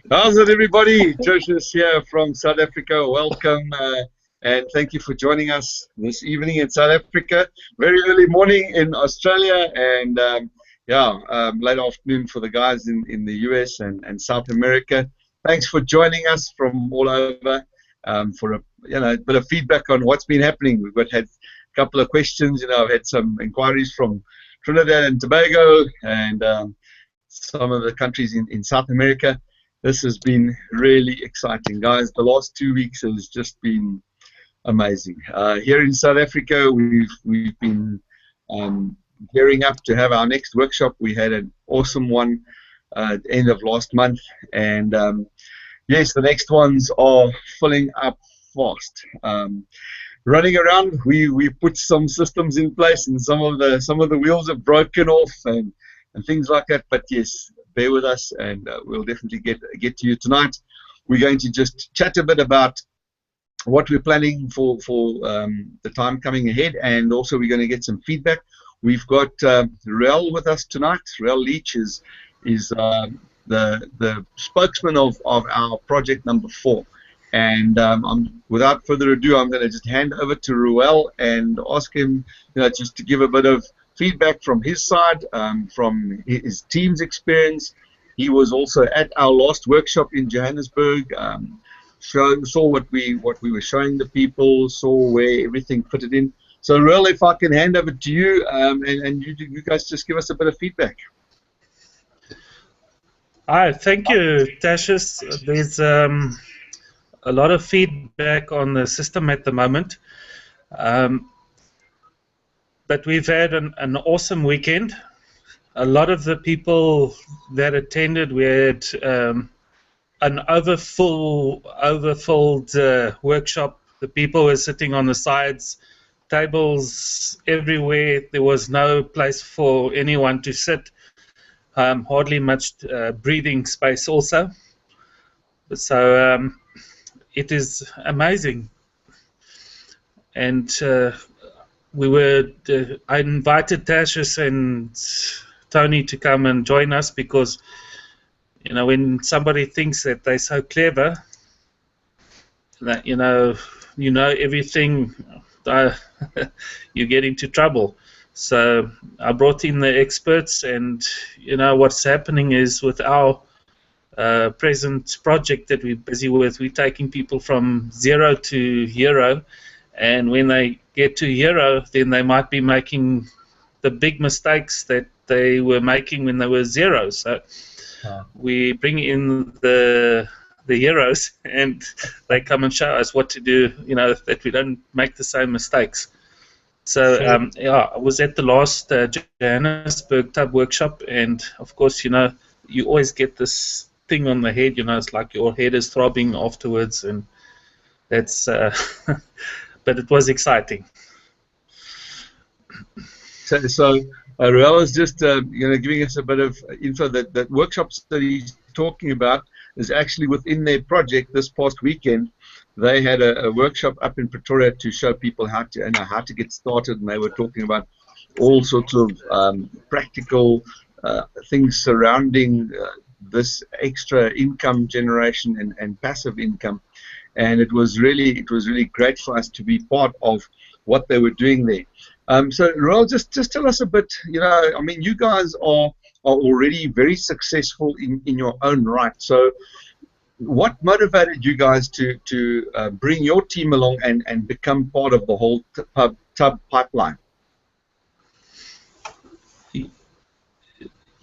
How's it, everybody? Joshua's here from South Africa. Welcome, and thank you for joining us this evening in South Africa. Very early morning in Australia, and late afternoon for the guys in the US and South America. Thanks for joining us from all over for a bit of feedback on what's been happening. We've had a couple of questions. I've had some inquiries from Trinidad and Tobago and some of the countries in South America. This has been really exciting, guys. The last 2 weeks has just been amazing. Here in South Africa, we've been gearing up to have our next workshop. We had an awesome one at the end of last month, and yes, the next ones are filling up fast. Running around, we put some systems in place, and some of the wheels have broken off and things like that. But yes, bear with us, and we'll definitely get to you tonight. We're going to just chat a bit about what we're planning for the time coming ahead, and also we're going to get some feedback. We've got Rel with us tonight. Rel Leach is the spokesman of our project number 4. And without further ado, I'm going to just hand over to Ruel and ask him, just to give a bit of feedback from his side, from his team's experience. He was also at our last workshop in Johannesburg. Saw what we were showing the people, saw where everything fitted in. So, Ruel, if I can hand over to you, and you guys just give us a bit of feedback. Hi, thank you, Tashius. There's a lot of feedback on the system at the moment. But we've had an awesome weekend. A lot of the people that attended, we had an overfilled workshop. The people were sitting on the sides, tables everywhere. There was no place for anyone to sit. Hardly much breathing space also. So it is amazing. And I invited Tashius and Tony to come and join us because, when somebody thinks that they're so clever, that you know everything, you get into trouble. So I brought in the experts, and what's happening is with our present project that we're busy with, we're taking people from 0 to hero. And when they get to hero, then they might be making the big mistakes that they were making when they were 0. So we bring in the heroes, and they come and show us what to do, that we don't make the same mistakes. So I was at the last Johannesburg Tub workshop, and of course, you always get this thing on the head. It's like your head is throbbing afterwards, and that's. But it was exciting. So Ruel is just giving us a bit of info that workshops that he's talking about is actually within their project. This past weekend, they had a workshop up in Pretoria to show people how to get started, and they were talking about all sorts of practical things surrounding this extra income generation and passive income. And it was really great for us to be part of what they were doing there. So, Ruel, just tell us a bit. You guys are already very successful in your own right. So, what motivated you guys to bring your team along and become part of the whole tub pipeline?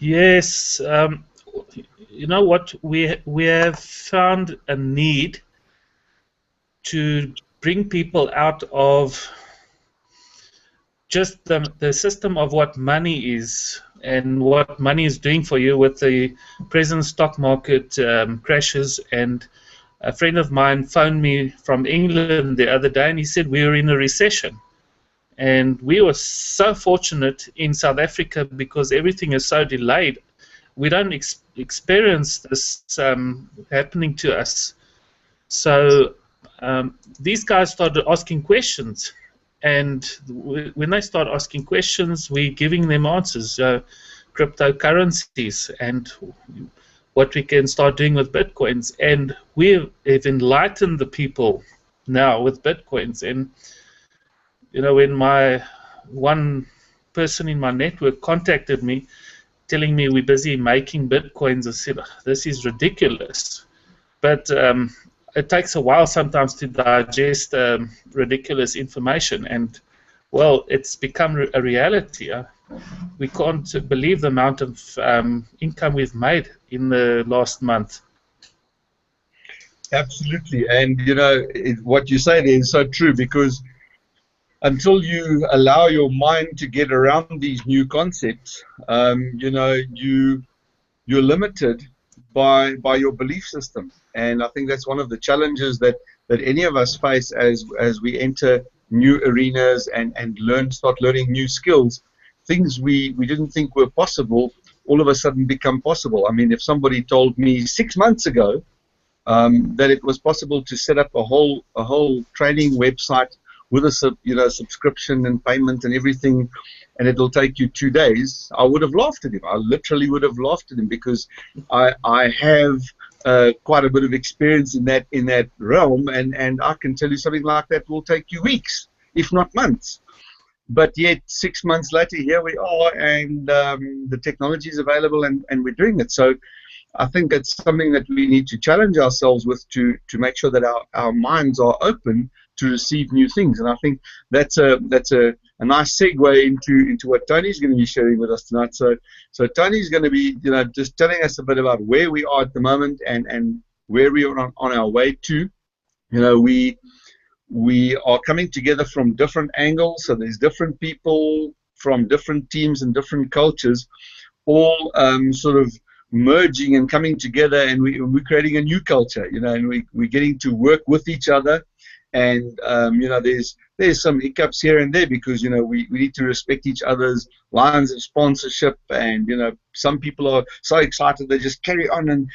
Yes, what we have found a need to bring people out of just the system of what money is and what money is doing for you with the present stock market crashes. And a friend of mine phoned me from England the other day, and he said we were in a recession. And we were so fortunate in South Africa because everything is so delayed. We don't experience this happening to us. So these guys started asking questions, and when they start asking questions, we're giving them answers. cryptocurrencies and what we can start doing with bitcoins. And we have enlightened the people now with bitcoins. And when my one person in my network contacted me telling me we're busy making bitcoins, I said, this is ridiculous. But it takes a while sometimes to digest ridiculous information, and well, it's become a reality. We can't believe the amount of income we've made in the last month. Absolutely. And what you say there is so true, because until you allow your mind to get around these new concepts, you're limited by your belief system. And I think that's one of the challenges that any of us face as we enter new arenas and start learning new skills. Things we didn't think were possible all of a sudden become possible. I mean, if somebody told me 6 months ago that it was possible to set up a whole training website with a subscription and payment and everything, and it'll take you 2 days, I would have laughed at him. I literally would have laughed at him, because I have quite a bit of experience in that realm, and I can tell you something like that will take you weeks, if not months. But yet 6 months later, here we are, and the technology is available, and we're doing it. So I think it's something that we need to challenge ourselves with, to make sure that our minds are open to receive new things. And I think that's a nice segue into what Tony's going to be sharing with us tonight. So Tony's going to be just telling us a bit about where we are at the moment and where we are on our way to. We are coming together from different angles, so there's different people from different teams and different cultures, all sort of merging and coming together, and we're creating a new culture, and we're getting to work with each other. And there's some hiccups here and there, because we need to respect each other's lines of sponsorship, and some people are so excited they just carry on and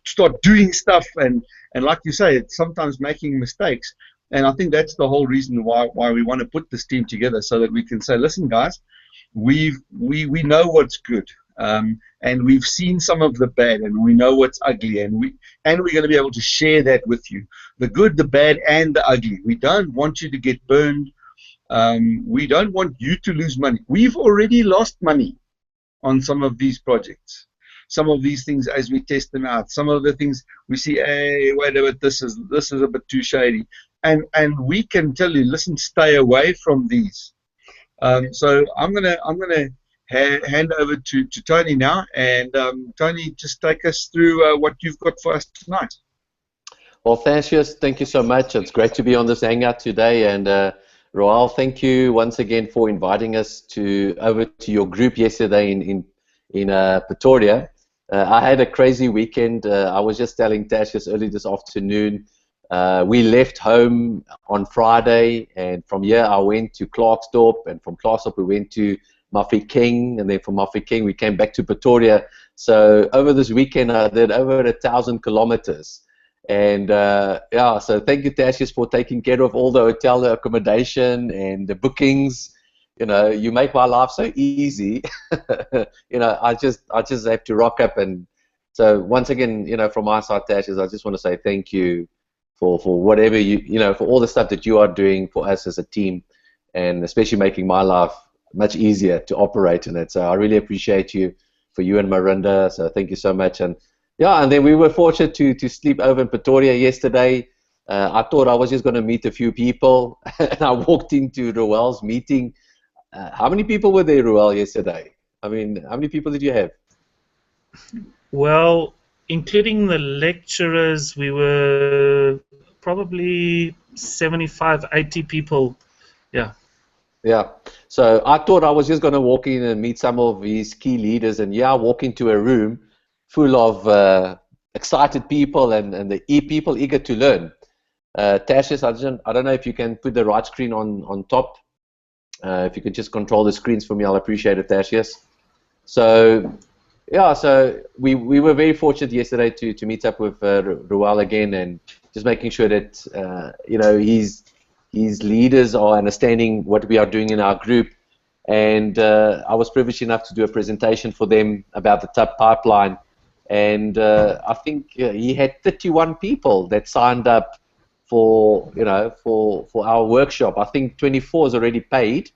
start doing stuff, and like you say, it's sometimes making mistakes. And I think that's the whole reason why we want to put this team together, so that we can say, listen guys, we know what's good, and we've seen some of the bad, and we know what's ugly, and we're going to be able to share that with you, the good, the bad, and the ugly. We don't want you to get burned. We don't want you to lose money. We've already lost money on some of these projects, some of these things as we test them out. Some of the things we see, hey, wait a minute, this is a bit too shady, and we can tell you, listen, stay away from these. So I'm gonna hand over to Tony now, and Tony, just take us through what you've got for us tonight. Well, Thaddeus, thank you so much. It's great to be on this hangout today, and Roel, thank you once again for inviting us over to your group yesterday in Pretoria. I had a crazy weekend. I was just telling Thaddeus early this afternoon. We left home on Friday, and from here I went to Klerksdorp, and from Klerksdorp we went to Mafeking, and then from Mafeking we came back to Pretoria. So over this weekend I did over 1,000 kilometers, and yeah, so thank you, Thaddeus, for taking care of all the hotel accommodation and the bookings. You make my life so easy. I just have to rock up. And so once again, from my side, Thaddeus, I just want to say thank you for whatever for all the stuff that you are doing for us as a team, and especially making my life much easier to operate in it. So I really appreciate you, for you and Marinda. So thank you so much. And yeah, and then we were fortunate to sleep over in Pretoria yesterday. I thought I was just going to meet a few people, and I walked into Roel's meeting. How many people were there, Roel, yesterday? I mean, how many people did you have? Well, including the lecturers, we were probably 75, 80 people. Yeah. Yeah. So I thought I was just going to walk in and meet some of these key leaders, and yeah, walk into a room full of excited people and the people eager to learn. Thaddeus, I don't know if you can put the right screen on top. If you could just control the screens for me, I'll appreciate it, Thaddeus. So yeah, so we were very fortunate yesterday to meet up with Roel again, and just making sure that his leaders are understanding what we are doing in our group, and I was privileged enough to do a presentation for them about the TUB pipeline. And I think he had 31 people that signed up for for our workshop. I think 24 is already paid.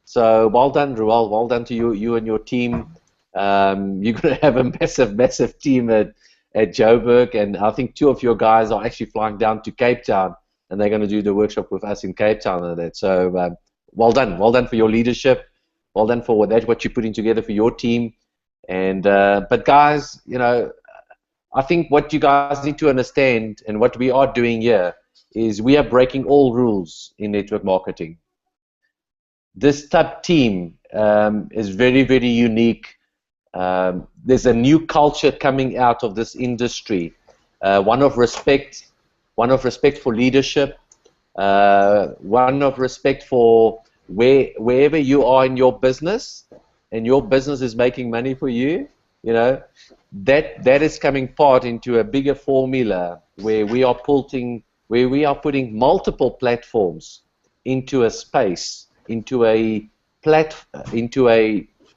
So well done, Ruel. Well done to you and your team. You're going to have a massive team at Joburg, and I think 2 of your guys are actually flying down to Cape Town, and they're going to do the workshop with us in Cape Town and that. So well done for your leadership. Well done for what you're putting together for your team. And but guys, I think what you guys need to understand, and what we are doing here, is we are breaking all rules in network marketing. This TUB team is very, very unique. There's a new culture coming out of this industry, one of respect for leadership, one of respect for wherever you are in your business, and your business is making money for you, that is coming part into a bigger formula where we are putting multiple platforms into a space, into a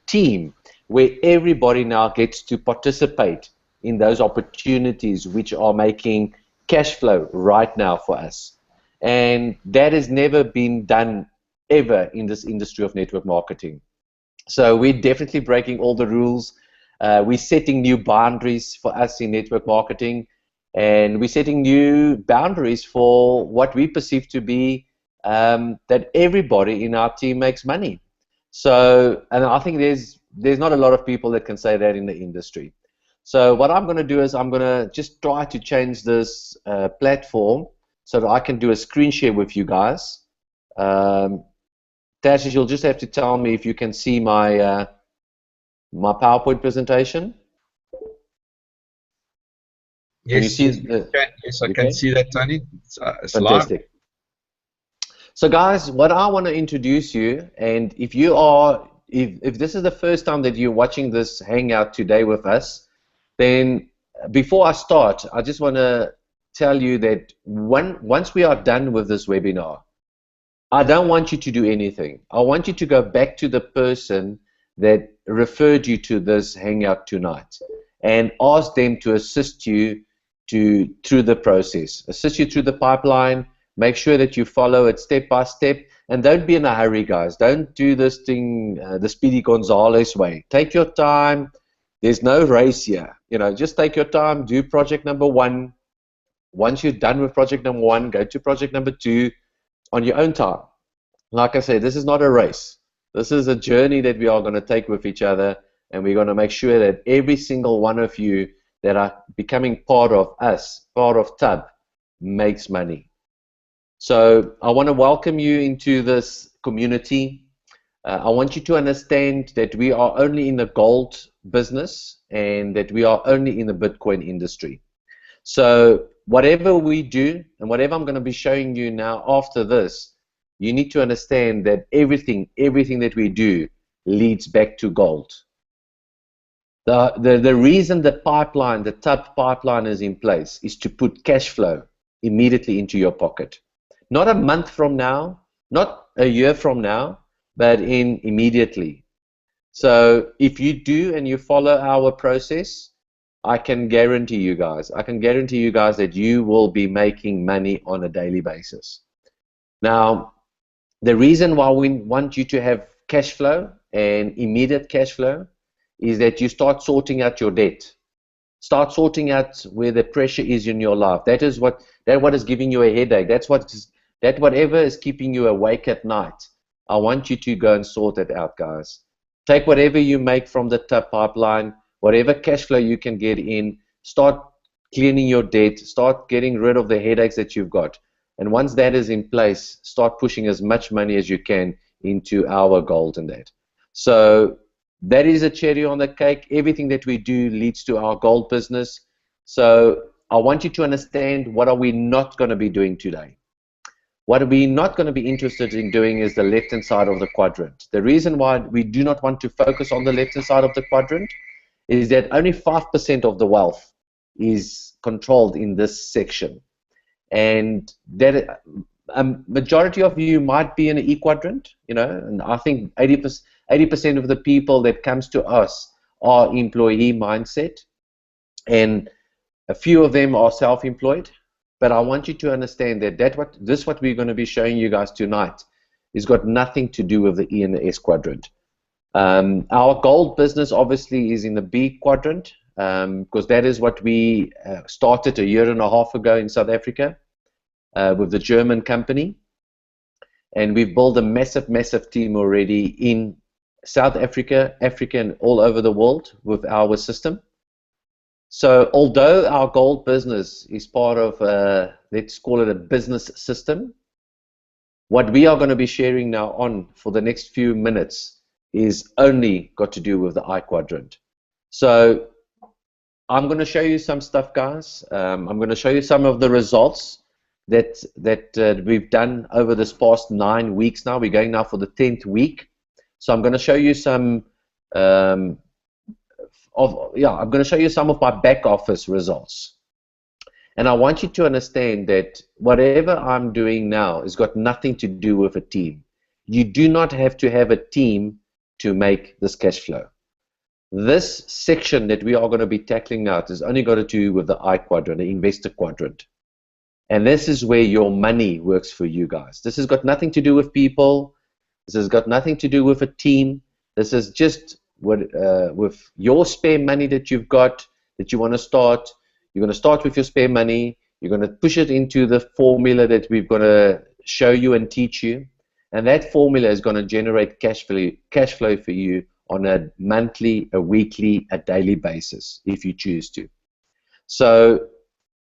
team where everybody now gets to participate in those opportunities which are making cash flow right now for us. And that has never been done ever in this industry of network marketing. So we're definitely breaking all the rules. We're setting new boundaries for us in network marketing, and we're setting new boundaries for what we perceive to be that everybody in our team makes money. So, and I think there's not a lot of people that can say that in the industry. So what I'm going to do is I'm going to just try to change this platform so that I can do a screen share with you guys. Tashish, you'll just have to tell me if you can see my my PowerPoint presentation. Yes, can you see yes, I can see that, Tony. It's fantastic. live. So guys, what I want to introduce you, and if this is the first time that you're watching this hangout today with us, then before I start, I just want to tell you that once we are done with this webinar, I don't want you to do anything. I want you to go back to the person that referred you to this hangout tonight and ask them to assist you through the process, assist you through the pipeline. Make sure that you follow it step by step, and don't be in a hurry, guys. Don't do this thing the Speedy Gonzalez way. Take your time. There's no race here. Just take your time. Do project number 1. Once you're done with project number 1, go to project number 2 on your own time. Like I said, this is not a race. This is a journey that we are going to take with each other, and we're going to make sure that every single one of you that are becoming part of us, part of TUB, makes money. So I want to welcome you into this community. I want you to understand that we are only in the gold business and that we are only in the Bitcoin industry. So whatever we do and whatever I'm going to be showing you now after this, you need to understand that everything that we do leads back to gold. The reason the TUB pipeline is in place is to put cash flow immediately into your pocket. Not a month from now, not a year from now, but immediately. So if you do and you follow our process, I can guarantee you guys that you will be making money on a daily basis. Now, the reason why we want you to have cash flow and immediate cash flow is that you start sorting out your debt. Start sorting out where the pressure is in your life. That what is giving you a headache. Whatever is keeping you awake at night. I want you to go and sort it out, guys. Take whatever you make from the TUB pipeline, whatever cash flow you can get in, start cleaning your debt, start getting rid of the headaches that you've got. And once that is in place, start pushing as much money as you can into our gold and that. So that is a cherry on the cake. Everything that we do leads to our gold business. So I want you to understand, what are we not going to be doing today? What we're not going to be interested in doing is the left-hand side of the quadrant. The reason why we do not want to focus on the left-hand side of the quadrant is that only 5% of the wealth is controlled in this section. And that a majority of you might be in an E quadrant, and I think 80% of the people that comes to us are employee mindset, and a few of them are self-employed. But I want you to understand that what we're going to be showing you guys tonight has got nothing to do with the E and the S quadrant. Our gold business obviously is in the B quadrant, because that is what we started a year and a half ago in South Africa with the German company. And we've built a massive, massive team already in South Africa, Africa, and all over the world with our system. So although our gold business is part of, let's call it a business system, what we are going to be sharing now on for the next few minutes is only got to do with the I quadrant. So I'm going to show you some stuff, guys. I'm going to show you some of the results that we've done over this past 9 weeks now. We're going now for the 10th week. So I'm going to show you some I'm going to show you some of my back office results. And I want you to understand that whatever I'm doing now has got nothing to do with a team. You do not have to have a team to make this cash flow. This section that we are going to be tackling now is only got to do with the I quadrant, the investor quadrant. And this is where your money works for you guys. This has got nothing to do with people. This has got nothing to do with a team. This is just with your spare money that you've got, that you want to start. You're going to start with your spare money. You're going to push it into the formula that we're going to show you and teach you. And that formula is going to generate cash flow for you on a monthly, a weekly, a daily basis, if you choose to. So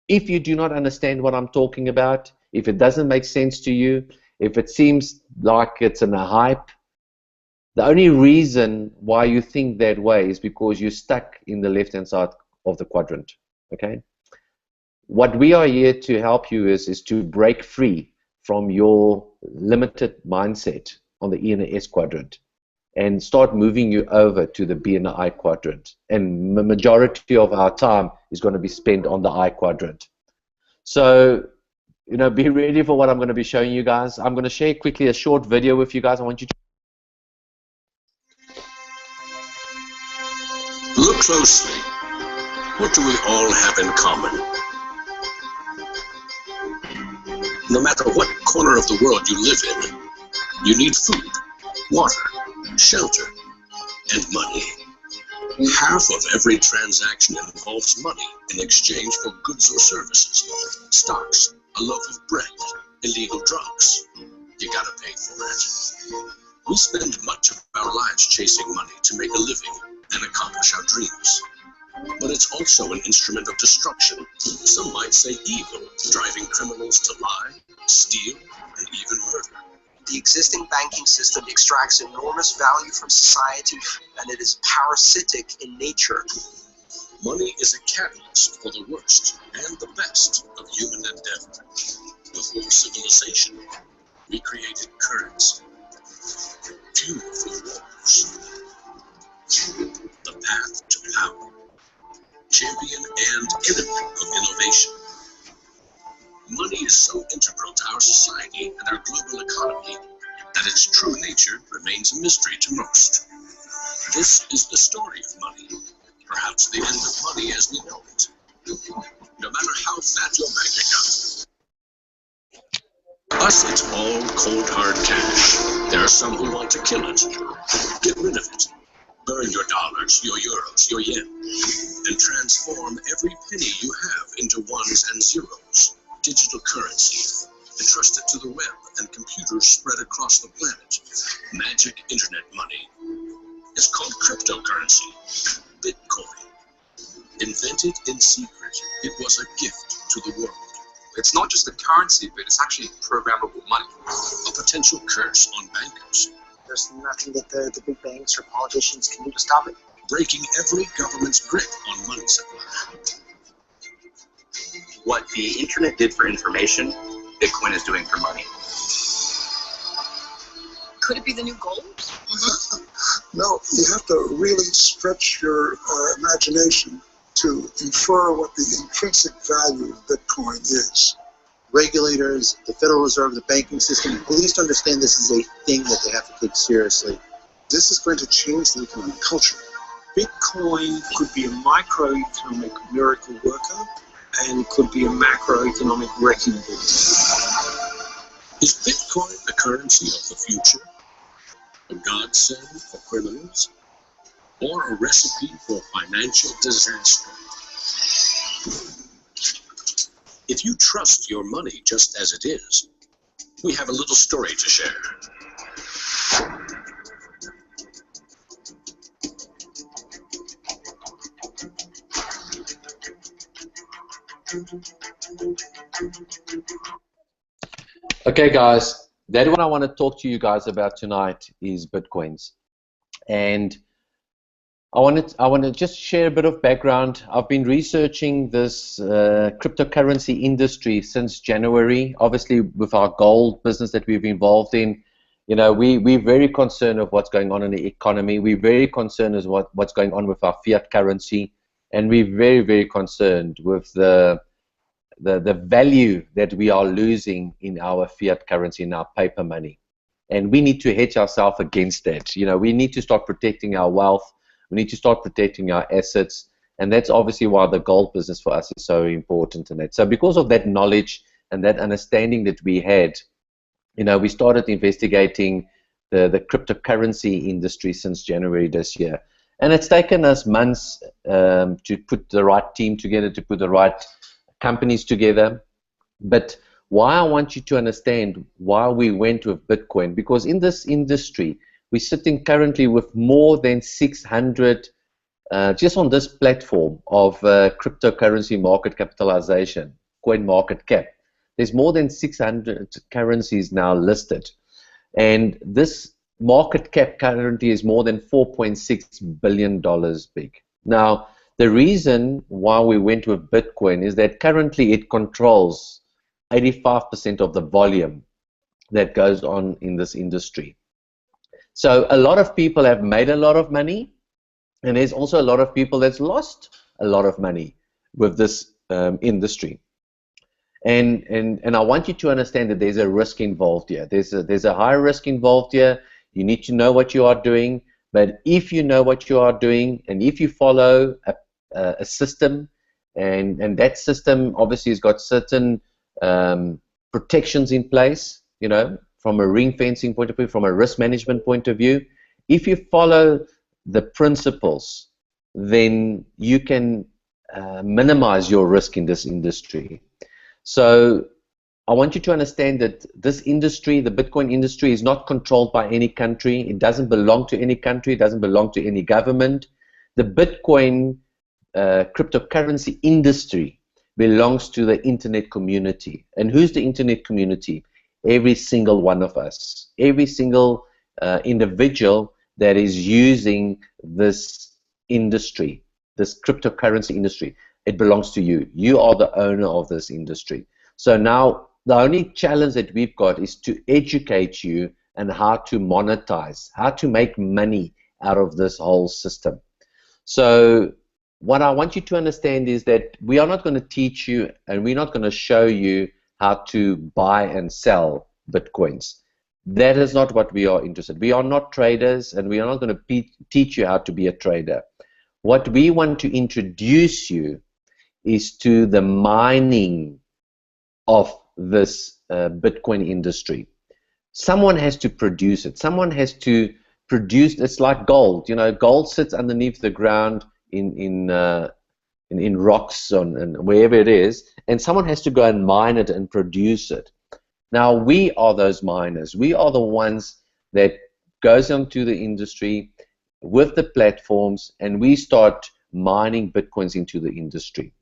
if you do not understand what I'm talking about, if it doesn't make sense to you, if it seems like it's in a hype, the only reason why you think that way is because you're stuck in the left-hand side of the quadrant. Okay? What we are here to help you is to break free from your limited mindset on the E and the S quadrant and start moving you over to the B and the I quadrant. And the majority of our time is going to be spent on the I quadrant. So, be ready for what I'm going to be showing you guys. I'm going to share quickly a short video with you guys. I want you to look closely. What do we all have in common? No matter what corner of the world you live in, you need food, water, shelter, and money. Half of every transaction involves money in exchange for goods or services, stocks, a loaf of bread, illegal drugs. You gotta pay for it. We spend much of our lives chasing money to make a living and accomplish our dreams. But it's also an instrument of destruction. Some might say evil, driving criminals to lie, steal, and even murder. The existing banking system extracts enormous value from society, and it is parasitic in nature. Money is a catalyst for the worst and the best of human endeavor. Before civilization, we created currency, fuel for wars, the path to power, champion and enemy of innovation. Money is so integral to our society and our global economy that its true nature remains a mystery to most. This is the story of money, perhaps the end of money as we know it. No matter how fat your bank account. Us, it's all cold hard cash. There are some who want to kill it, get rid of it, burn your dollars, your euros, your yen, and transform every penny you have into ones and zeros. Digital currency, entrusted to the web and computers spread across the planet. Magic internet money. It's called cryptocurrency, Bitcoin. Invented in secret, it was a gift to the world. It's not just a currency, but it's actually programmable money. A potential curse on bankers. There's nothing that the big banks or politicians can do to stop it. Breaking every government's grip on money supply. What the internet did for information, Bitcoin is doing for money. Could it be the new gold? No, you have to really stretch your imagination to infer what the intrinsic value of Bitcoin is. Regulators, the Federal Reserve, the banking system, at least understand this is a thing that they have to take seriously. This is going to change the economic culture. Bitcoin could be a microeconomic miracle worker and could be a macroeconomic wrecking ball. Is Bitcoin the currency of the future? A godsend for criminals? Or a recipe for financial disaster? If you trust your money just as it is, we have a little story to share. Okay, guys, that's what I want to talk to you guys about tonight is Bitcoins. And I want to just share a bit of background. I've been researching this cryptocurrency industry since January. Obviously, with our gold business that we've involved in, you know, we're very concerned of what's going on in the economy. We're very concerned as what's going on with our fiat currency, and we're very, very concerned with the value that we are losing in our fiat currency, in our paper money. And we need to hedge ourselves against that. You know, we need to start protecting our wealth. We need to start protecting our assets, and that's obviously why the gold business for us is so important in that. So because of that knowledge and that understanding that we had, you know, we started investigating the cryptocurrency industry since January this year. And it's taken us months to put the right team together, to put the right companies together. But why I want you to understand why we went with Bitcoin, because in this industry, we're sitting currently with more than 600, just on this platform of cryptocurrency market capitalization, coin market cap. There's more than 600 currencies now listed. And this market cap currently is more than $4.6 billion big. Now, the reason why we went with Bitcoin is that currently it controls 85% of the volume that goes on in this industry. So a lot of people have made a lot of money, and there's also a lot of people that's lost a lot of money with this industry. And I want you to understand that there's a risk involved here. There's a high risk involved here. You need to know what you are doing. But if you know what you are doing, and if you follow a system, and that system obviously has got certain protections in place, you know, from a ring fencing point of view, from a risk management point of view, if you follow the principles, then you can minimize your risk in this industry. So I want you to understand that this industry, the Bitcoin industry, is not controlled by any country. It doesn't belong to any country. It doesn't belong to any government. The Bitcoin cryptocurrency industry belongs to the internet community. And who's the internet community? Every single one of us. Every single individual that is using this industry, this cryptocurrency industry. It belongs to you. You are the owner of this industry. So now the only challenge that we've got is to educate you on how to monetize, how to make money out of this whole system. So what I want you to understand is that we are not going to teach you, and we're not going to show you how to buy and sell Bitcoins. That is not what we are interested in. We are not traders, and we are not going to teach you how to be a trader. What we want to introduce you is to the mining of this Bitcoin industry. Someone has to produce it. Someone has to produce. It's like gold. You know, gold sits underneath the ground in rocks and wherever it is, and someone has to go and mine it and produce it. Now we are those miners. We are the ones that goes into the industry with the platforms, and we start mining Bitcoins into the industry.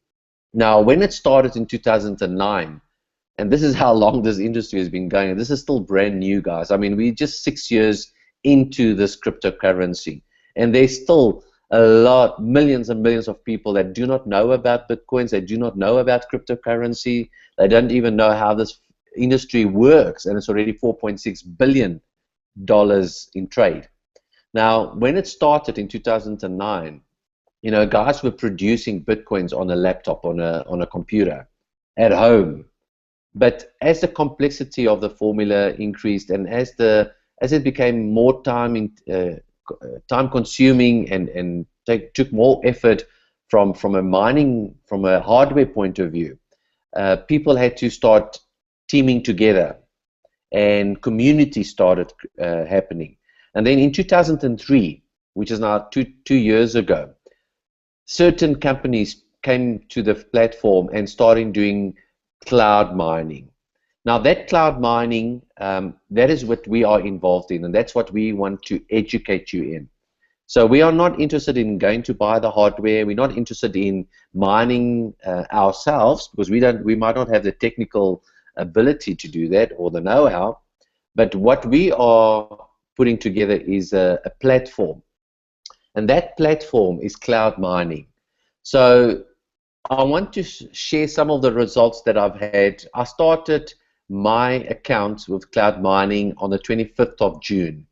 Now, when it started in 2009, and this is how long this industry has been going, and this is still brand new, guys. I mean, we're just 6 years into this cryptocurrency, and there's still a lot, millions and millions of people that do not know about Bitcoins, they do not know about cryptocurrency, they don't even know how this industry works, and it's already $4.6 billion in trade. Now, when it started in 2009, you know, guys were producing Bitcoins on a laptop, on a computer, at home. But as the complexity of the formula increased, and as it became more time time consuming and took more effort from a hardware point of view. People had to start teaming together, and community started happening. And then in 2003, which is now two years ago, certain companies came to the platform and started doing cloud mining. Now that cloud mining, that is what we are involved in, and that's what we want to educate you in. So we are not interested in going to buy the hardware. We're not interested in mining ourselves, because we might not have the technical ability to do that or the know-how. But what we are putting together is a platform, and that platform is cloud mining. So I want to share some of the results that I've had. I started my account with cloud mining on the 25th of June.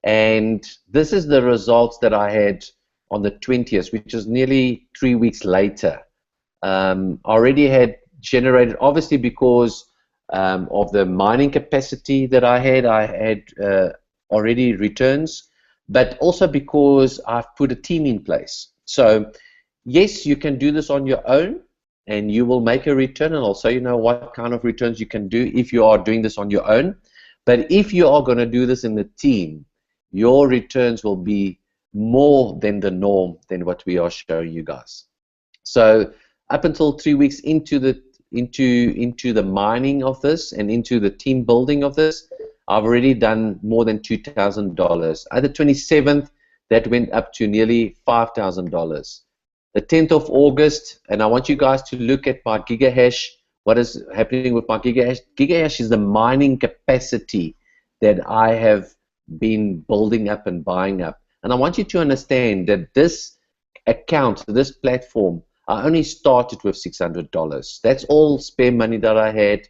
And this is the results that I had on the 20th, which is nearly 3 weeks later. I already had generated, obviously because of the mining capacity that I had already returns, but also because I've put a team in place. So yes, you can do this on your own, and you will make a return, and I'll show you know what kind of returns you can do if you are doing this on your own. But if you are going to do this in the team, your returns will be more than the norm than what we are showing you guys. So up until 3 weeks into the mining of this and into the team building of this, I've already done more than $2,000. At the 27th, that went up to nearly $5,000. The 10th of August, and I want you guys to look at my gigahash, what is happening with my gigahash. Gigahash is the mining capacity that I have been building up and buying up. And I want you to understand that this account, this platform, I only started with $600. That's all spare money that I had.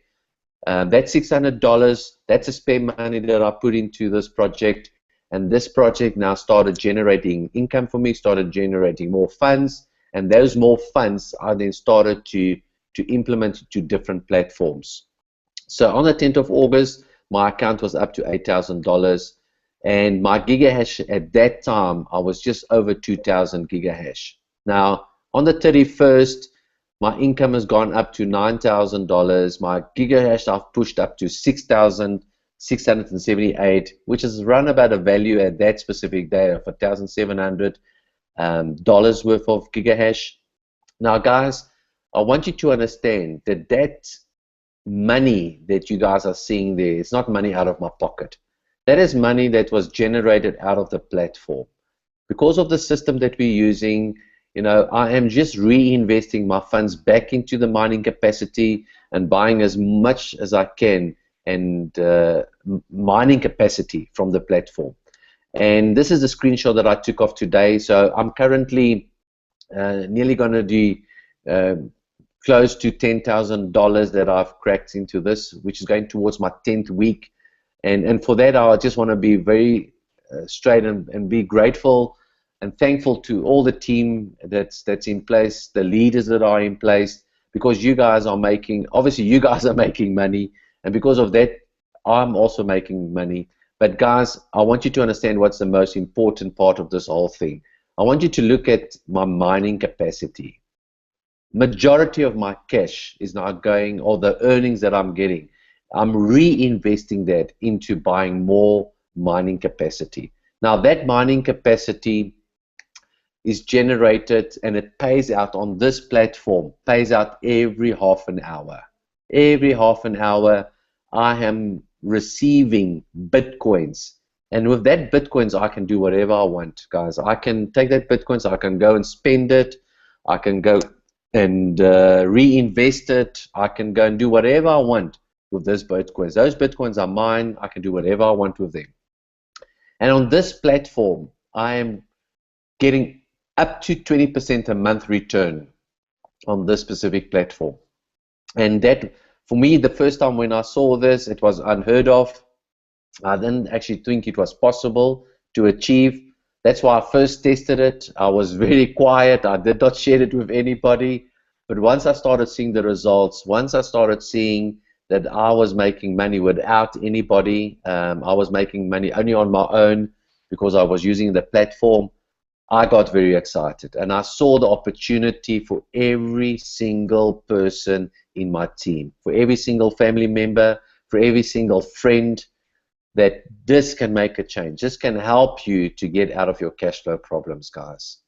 That $600, that's a spare money that I put into this project. And this project now started generating income for me, started generating more funds. And those more funds I then started to implement to different platforms. So on the 10th of August, my account was up to $8,000. And my gigahash at that time, I was just over 2,000 gigahash. Now, on the 31st, my income has gone up to $9,000. My gigahash I've pushed up to 6,678, which is around about a value at that specific day of $1,700 worth of gigahash. Now, guys, I want you to understand that that money that you guys are seeing there is not money out of my pocket. That is money that was generated out of the platform. Because of the system that we're using, you know, I am just reinvesting my funds back into the mining capacity and buying as much as I can and mining capacity from the platform. And this is the screenshot that I took of today. So I'm currently nearly going to do close to $10,000 that I've cracked into this, which is going towards my 10th week. And for that, I just want to be very straight and be grateful and thankful to all the team that's in place, the leaders that are in place, because you guys are making, obviously you guys are making money, and because of that, I'm also making money. But guys, I want you to understand what's the most important part of this whole thing. I want you to look at my mining capacity. Majority of my cash is now going, or the earnings that I'm getting, I'm reinvesting that into buying more mining capacity. Now that mining capacity is generated and it pays out on this platform, pays out every half an hour. Every half an hour I am receiving Bitcoins. And with that Bitcoins, I can do whatever I want, guys. I can take that Bitcoins, I can go and spend it, I can go and reinvest it, I can go and do whatever I want with those Bitcoins. Those Bitcoins are mine, I can do whatever I want with them. And on this platform, I am getting up to 20% a month return on this specific platform. And that, for me, the first time when I saw this, it was unheard of. I didn't actually think it was possible to achieve. That's why I first tested it. I was very quiet. I did not share it with anybody. But once I started seeing the results, once I started seeing that I was making money without anybody, I was making money only on my own, because I was using the platform, I got very excited, and I saw the opportunity for every single person in my team, for every single family member, for every single friend, that this can make a change. This can help you to get out of your cash flow problems, guys.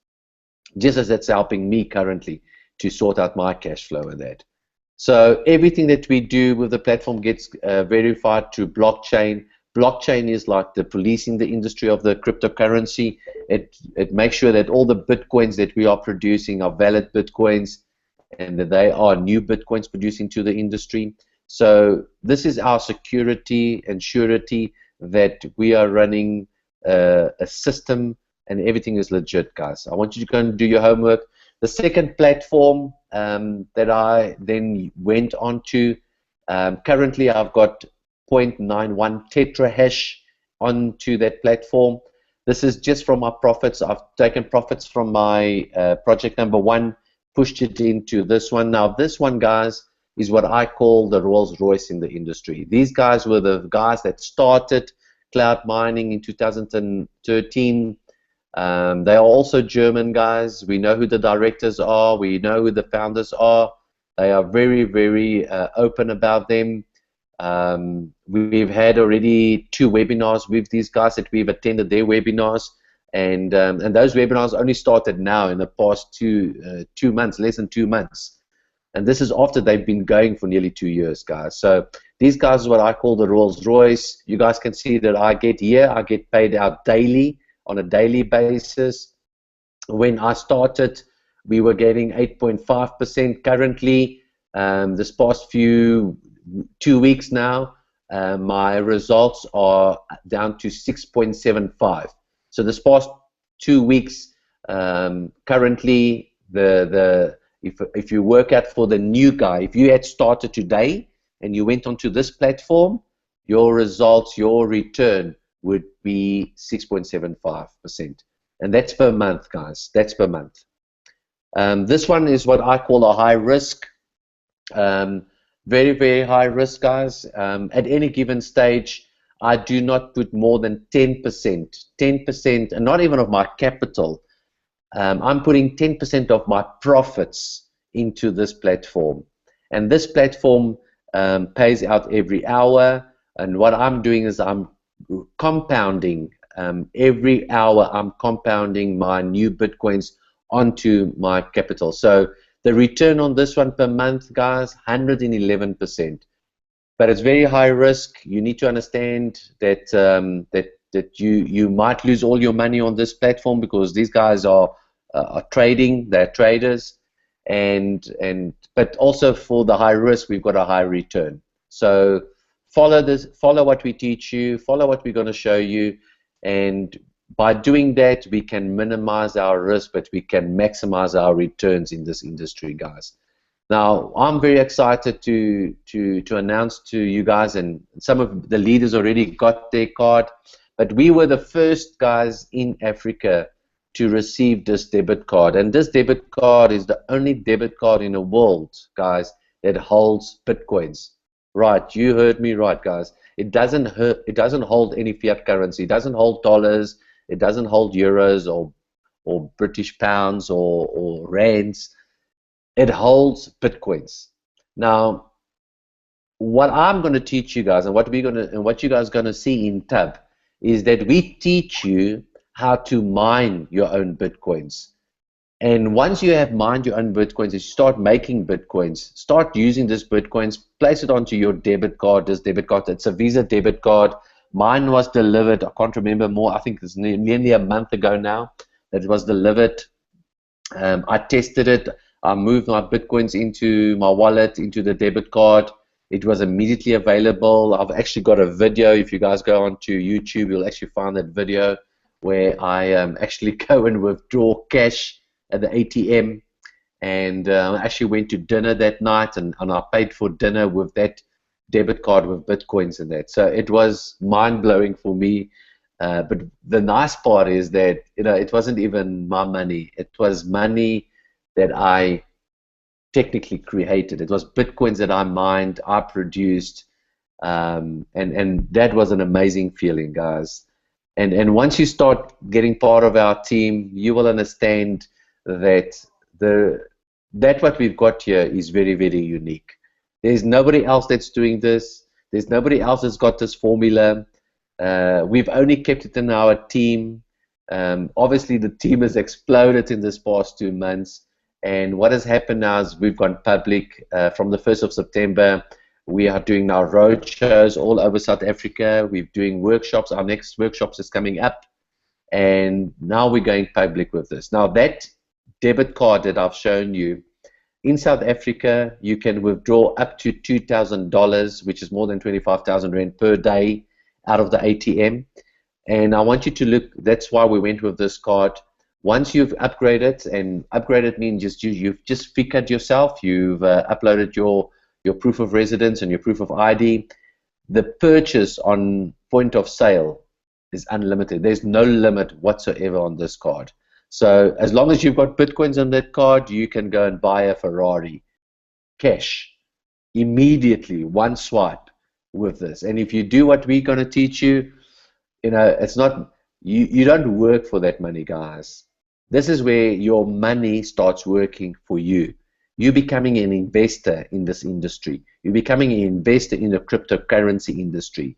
Just as it's helping me currently to sort out my cash flow and that. So everything that we do with the platform gets verified through blockchain. Blockchain is like the police in the industry of the cryptocurrency. It makes sure that all the bitcoins that we are producing are valid bitcoins, and that they are new bitcoins produced into the industry. So this is our security and surety that we are running a system, and everything is legit, guys. I want you to go and do your homework. The second platform that I then went on to, currently I've got 0.91 terahash onto that platform. This is just from my profits. I've taken profits from my project number 1, pushed it into this one. Now this one, guys, is what I call the Rolls Royce in the industry. These guys were the guys that started cloud mining in 2013. They are also German guys. We know who the directors are. We know who the founders are. They are very, very open about them. We've had already 2 webinars with these guys that we've attended their webinars, and those webinars only started now in the past 2 months, less than 2 months. And this is after they've been going for nearly 2 years, guys. So these guys are what I call the Rolls Royce. You guys can see that I get paid out daily, on a daily basis. When I started, we were getting 8.5%. Currently, this past 2 weeks now, my results are down to 6.75. So this past 2 weeks, currently, if you work out for the new guy, if you had started today and you went onto this platform, your results, your return would be 6.75%. And that's per month, guys. That's per month. This one is what I call a high risk. Very, very high risk, guys. At any given stage, I do not put more than 10%, and not even of my capital. I'm putting 10% of my profits into this platform. And this platform pays out every hour. And what I'm doing is I'm compounding. Every hour I'm compounding my new bitcoins onto my capital. So the return on this one per month, guys, 111%. But it's very high risk. You need to understand that that you might lose all your money on this platform, because these guys are trading. They're traders, but also for the high risk, we've got a high return. So follow what we teach you, follow what we're going to show you, and by doing that, we can minimize our risk, but we can maximize our returns in this industry, guys. Now, I'm very excited to announce to you guys, and some of the leaders already got their card, but we were the first guys in Africa to receive this debit card. And this debit card is the only debit card in the world, guys, that holds bitcoins. Right, you heard me right, guys. It doesn't hold any fiat currency. It doesn't hold dollars. It doesn't hold euros or British pounds or rands. It holds bitcoins. Now, what I'm going to teach you guys, and what you guys are going to see in Tab, is that we teach you how to mine your own bitcoins. And once you have mined your own bitcoins, you start making bitcoins, start using this bitcoins, place it onto your debit card. This debit card, it's a Visa debit card. Mine was delivered, I can't remember more, I think it's nearly a month ago now that it was delivered. I tested it. I moved my bitcoins into my wallet, into the debit card. It was immediately available. I've actually got a video. If you guys go onto YouTube, you'll actually find that video where I actually go and withdraw cash at the ATM. And I actually went to dinner that night, and I paid for dinner with that debit card with bitcoins in that. So it was mind-blowing for me. But the nice part is that, you know, it wasn't even my money. It was money that I technically created. It was bitcoins that I mined, I produced, and that was an amazing feeling, guys. And once you start getting part of our team, you will understand that that what we've got here is very, very unique. There's nobody else that's doing this. There's nobody else that's got this formula. We've only kept it in our team. Obviously, the team has exploded in this past 2 months. And what has happened now is we've gone public from the 1st of September. We are doing now road shows all over South Africa. We're doing workshops. Our next workshops is coming up. And now we're going public with this. Now, that debit card that I've shown you, in South Africa, you can withdraw up to $2,000, which is more than 25,000 Rand per day out of the ATM. And I want you to look, that's why we went with this card. Once you've upgraded, and upgraded means you've just figured yourself, you've uploaded your proof of residence and your proof of ID, the purchase on point of sale is unlimited. There's no limit whatsoever on this card. So as long as you've got Bitcoins on that card, you can go and buy a Ferrari cash immediately, one swipe with this. And if you do what we're going to teach you, it's not, you don't work for that money, guys. This is where your money starts working for you. You're becoming an investor in this industry. You're becoming an investor in the cryptocurrency industry.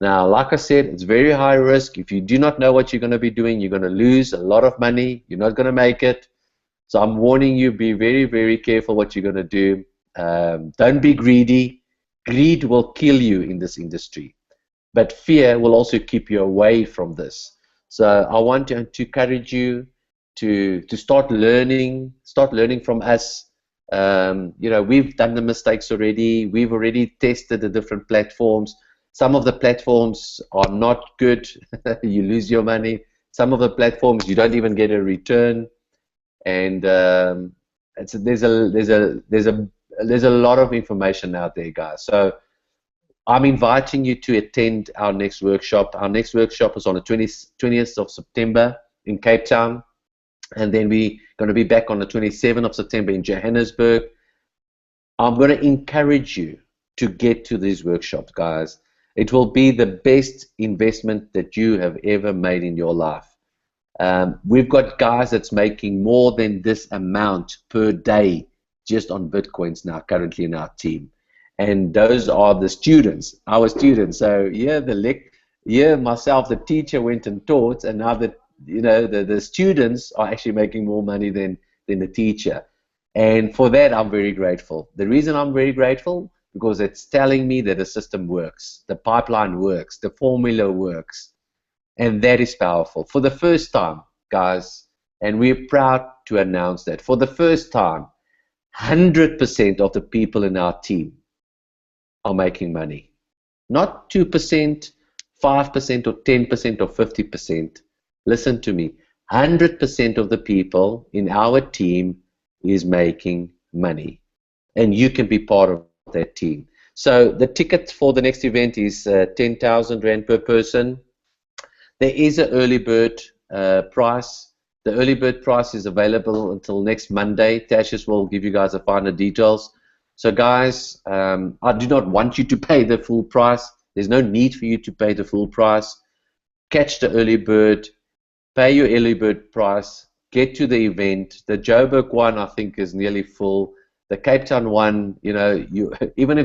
Now, like I said, it's very high risk. If you do not know what you're going to be doing, you're going to lose a lot of money. You're not going to make it. So I'm warning you, be very, very careful what you're going to do. Don't be greedy. Greed will kill you in this industry. But fear will also keep you away from this. So I want to encourage you to start learning from us. We've done the mistakes already. We've already tested the different platforms. Some of the platforms are not good. You lose your money. Some of the platforms you don't even get a return, and there's a lot of information out there, guys. So I'm inviting you to attend our next workshop. Our next workshop is on the 20th of September in Cape Town, and then we're going to be back on the 27th of September in Johannesburg. I'm going to encourage you to get to these workshops, guys. It will be the best investment that you have ever made in your life. We've got guys that's making more than this amount per day just on Bitcoins now, currently in our team. And those are the students, our students. So myself, the teacher, went and taught, and now the students are actually making more money than the teacher. And for that, I'm very grateful. The reason I'm very grateful, because it's telling me that the system works, the pipeline works, the formula works, and that is powerful. For the first time, guys, and we're proud to announce that, for the first time, 100% of the people in our team are making money. Not 2%, 5%, or 10%, or 50%. Listen to me. 100% of the people in our team is making money, and you can be part of that team. So the ticket for the next event is 10,000 Rand per person. There is an early bird price. The early bird price is available until next Monday. Tashius will give you guys the finer details. So guys, I do not want you to pay the full price. There's no need for you to pay the full price. Catch the early bird, pay your early bird price, get to the event. The Joburg one, I think, is nearly full. The Cape Town one, even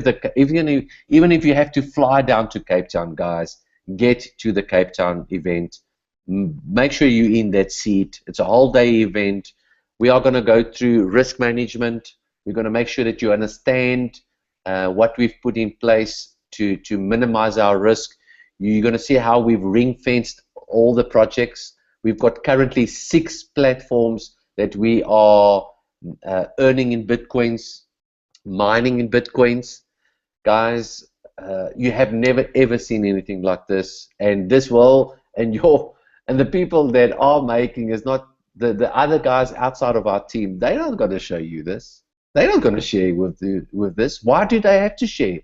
if you have to fly down to Cape Town, guys, get to the Cape Town event. Make sure you're in that seat. It's a whole day event. We are going to go through risk management. We're going to make sure that you understand what we've put in place to minimize our risk. You're going to see how we've ring-fenced all the projects. We've got currently 6 platforms that we are earning in Bitcoins, mining in Bitcoins. Guys, you have never ever seen anything like this, and this will, and the people that are making is not the other guys outside of our team. They're not going to show you this. They're not going to share with this. Why do they have to share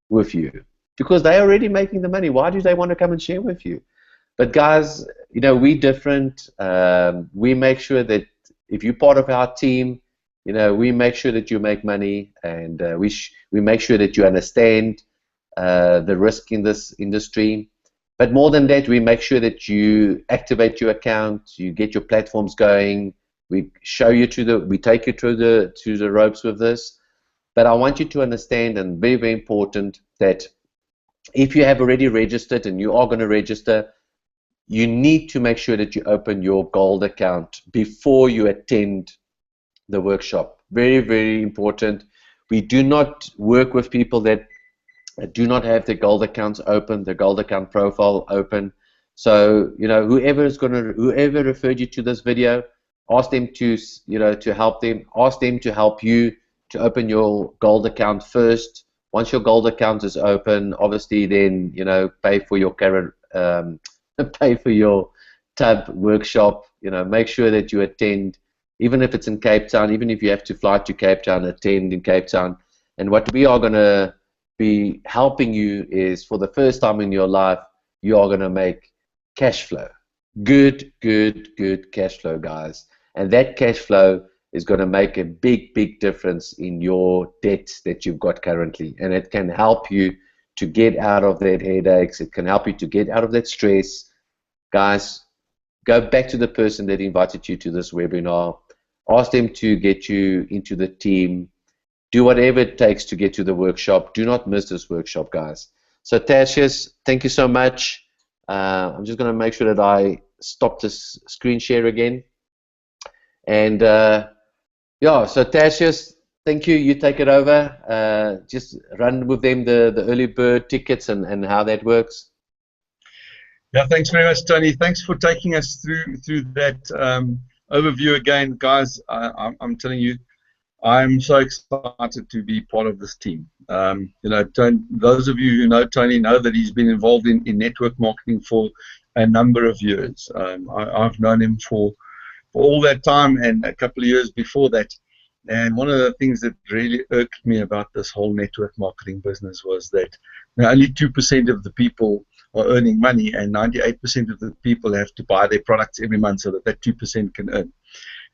with you? Because they're already making the money. Why do they want to come and share with you? But guys, we're different. We make sure that if you're part of our team, we make sure that you make money, and we make sure that you understand the risk in this industry. But more than that, we make sure that you activate your account, you get your platforms going. We show you we take you through the ropes with this. But I want you to understand, and very, very important, that if you have already registered and you are going to register, you need to make sure that you open your gold account before you attend the workshop. Very, very important. We do not work with people that do not have their gold accounts open, their gold account profile open. So, whoever referred you to this video, ask them to, to help them. Ask them to help you to open your gold account first. Once your gold account is open, obviously then, pay for your pay for your tub workshop. Make sure that you attend, even if it's in Cape Town, even if you have to fly to Cape Town, attend in Cape Town. And what we are going to be helping you is, for the first time in your life, you are going to make cash flow. Good cash flow, guys. And that cash flow is going to make a big difference in your debt that you've got currently. And it can help you to get out of that headaches. It can help you to get out of that stress. Guys, go back to the person that invited you to this webinar. Ask them to get you into the team. Do whatever it takes to get to the workshop. Do not miss this workshop, guys. So Tertius, thank you so much. I'm just going to make sure that I stop this screen share again. And yeah, so Tertius, thank you. You take it over. Just run with them the early bird tickets and how that works. Yeah, thanks very much, Tony. Thanks for taking us through that overview again, guys. I'm telling you, I'm so excited to be part of this team. Those of you who know Tony know that he's been involved in network marketing for a number of years. I've known him for all that time and a couple of years before that. And one of the things that really irked me about this whole network marketing business was that only 2% of the people are earning money, and 98% of the people have to buy their products every month so that 2% can earn.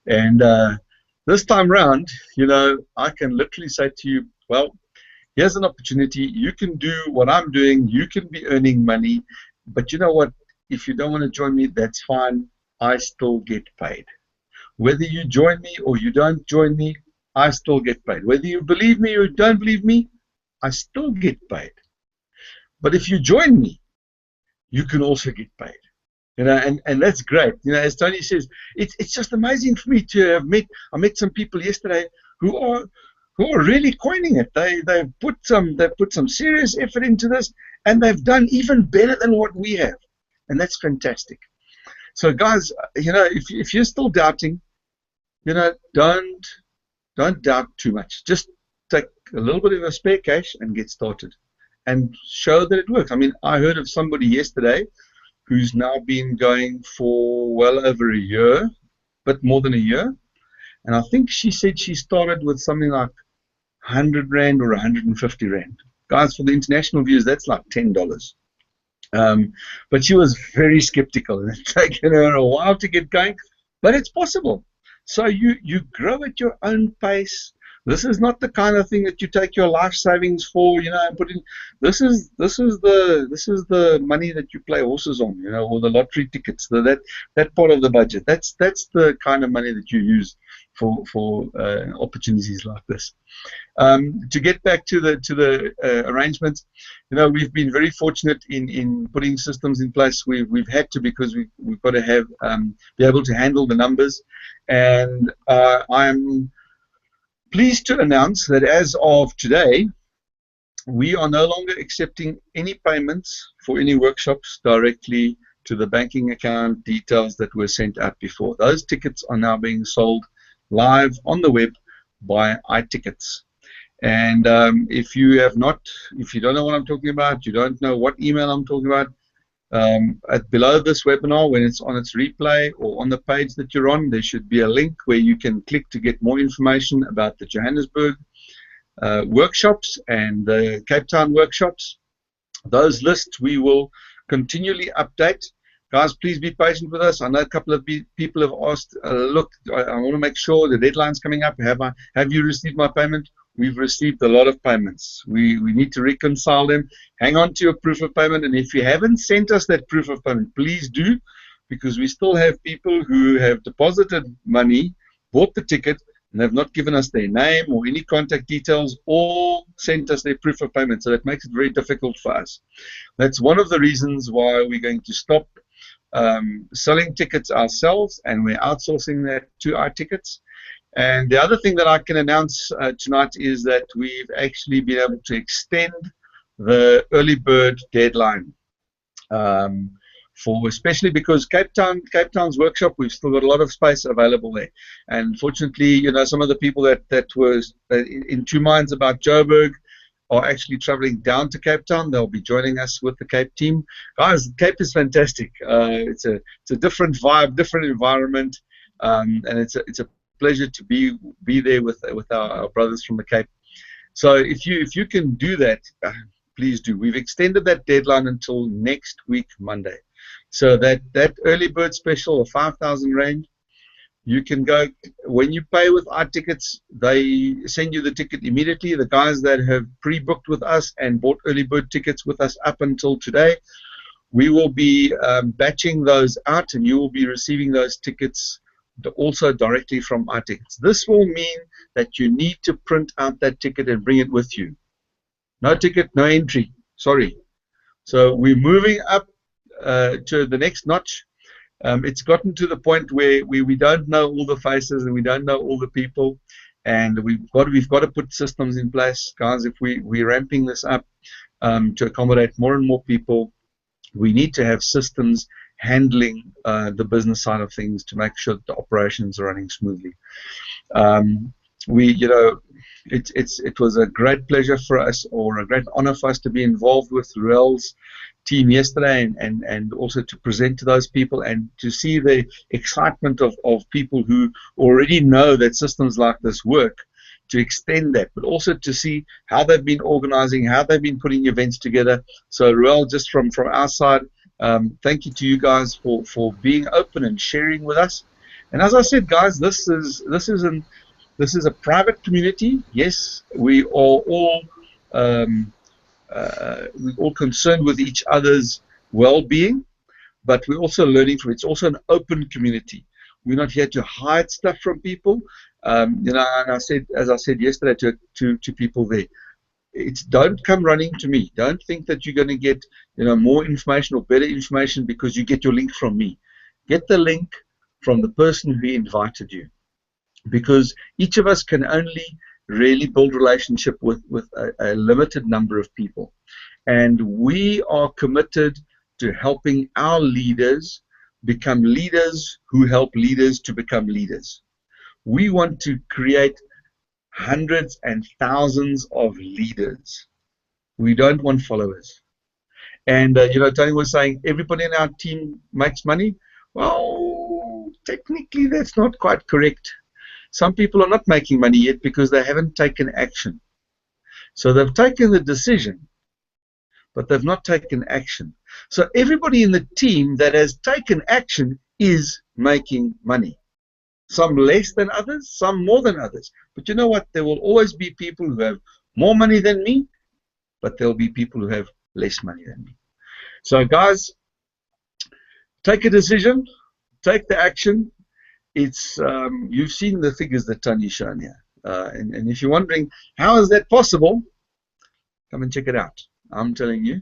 And this time round, I can literally say to you, well, here's an opportunity. You can do what I'm doing. You can be earning money. But you know what? If you don't want to join me, that's fine. I still get paid. Whether you join me or you don't join me, I still get paid. Whether you believe me or you don't believe me, I still get paid. But if you join me, you can also get paid. And that's great. As Tony says, it's just amazing for me to have met. I met some people yesterday who are really coining it. They've put some serious effort into this, and they've done even better than what we have, and that's fantastic. So guys, if you're still doubting, don't doubt too much. Just take a little bit of a spare cash and get started, and show that it works. I mean, I heard of somebody yesterday who's now been going for well over a year, but more than a year. And I think she said she started with something like 100 Rand or 150 Rand. Guys, for the international viewers, that's like $10. But she was very skeptical, and it's taken her a while to get going, but it's possible. So you grow at your own pace. This is not the kind of thing that you take your life savings for, and put in. This is the money that you play horses on, or the lottery tickets. That part of the budget. That's the kind of money that you use for opportunities like this. To get back to the arrangements, we've been very fortunate in putting systems in place. We've had to, because we've got to have be able to handle the numbers, and I'm pleased to announce that as of today, we are no longer accepting any payments for any workshops directly to the banking account details that were sent out before. Those tickets are now being sold live on the web by iTickets. And if you don't know what I'm talking about, you don't know what email I'm talking about, below this webinar, when it's on its replay or on the page that you're on, there should be a link where you can click to get more information about the Johannesburg workshops and the Cape Town workshops. Those lists we will continually update. Guys, please be patient with us. I know a couple of people have asked, look, I want to make sure the deadline's coming up. Have you received my payment? we've received a lot of payments. We need to reconcile them. Hang on to your proof of payment, and if you haven't sent us that proof of payment, please do, because we still have people who have deposited money, bought the ticket, and have not given us their name or any contact details, or sent us their proof of payment. So that makes it very difficult for us. That's one of the reasons why we're going to stop selling tickets ourselves, and we're outsourcing that to iTickets. And the other thing that I can announce tonight is that we've actually been able to extend the early bird deadline, for especially because Cape Town's workshop, we've still got a lot of space available there. And fortunately, you know, some of the people that was in two minds about Joburg are actually traveling down to Cape Town. They'll be joining us with the Cape team. Guys, Cape is fantastic. It's a different vibe, different environment, and it's a pleasure to be there with our brothers from the Cape. So if you can do that, please do. We've extended that deadline until next week, Monday. So that early bird special of 5,000 Rand, you can go, when you pay with iTickets, they send you the ticket immediately. The guys that have pre-booked with us and bought early bird tickets with us up until today, we will be batching those out, and you will be receiving those tickets also directly from iTickets. This will mean that you need to print out that ticket and bring it with you. No ticket, no entry. Sorry. So we're moving up to the next notch. It's gotten to the point where we don't know all the faces and we don't know all the people, and we've got to put systems in place, guys. If we're ramping this up to accommodate more and more people, we need to have systems handling the business side of things to make sure that the operations are running smoothly. It was a great pleasure for us, or a great honor for us, to be involved with Ruel's team yesterday, and also to present to those people and to see the excitement of people who already know that systems like this work, to extend that, but also to see how they've been organizing, how they've been putting events together. So Ruel, just from our side, thank you to you guys for being open and sharing with us. And as I said, guys, this is a private community. Yes, we are all we're all concerned with each other's well-being, but we're also learning from it. It's also an open community. We're not here to hide stuff from people. And as I said yesterday to people there, don't come running to me. Don't think that you're going to get more information or better information because you get your link from me. Get the link from the person who invited you, because each of us can only really build relationship with a limited number of people, and we are committed to helping our leaders become leaders who help leaders to become leaders. We want to create hundreds and thousands of leaders. We don't want followers. And Tony was saying everybody in our team makes money. Well, technically that's not quite correct. Some people are not making money yet because they haven't taken action. So they've taken the decision, but they've not taken action. So everybody in the team that has taken action is making money. Some less than others, some more than others. But you know what? There will always be people who have more money than me, but there will be people who have less money than me. So guys, take a decision, take the action. It's you've seen the figures that Tony's shown here, and if you're wondering how is that possible, come and check it out. I'm telling you,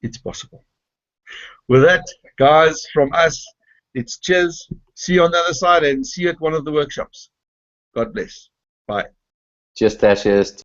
it's possible. With that, guys, from us, it's cheers. See you on the other side, and see you at one of the workshops. God bless. Bye. Just Ashes.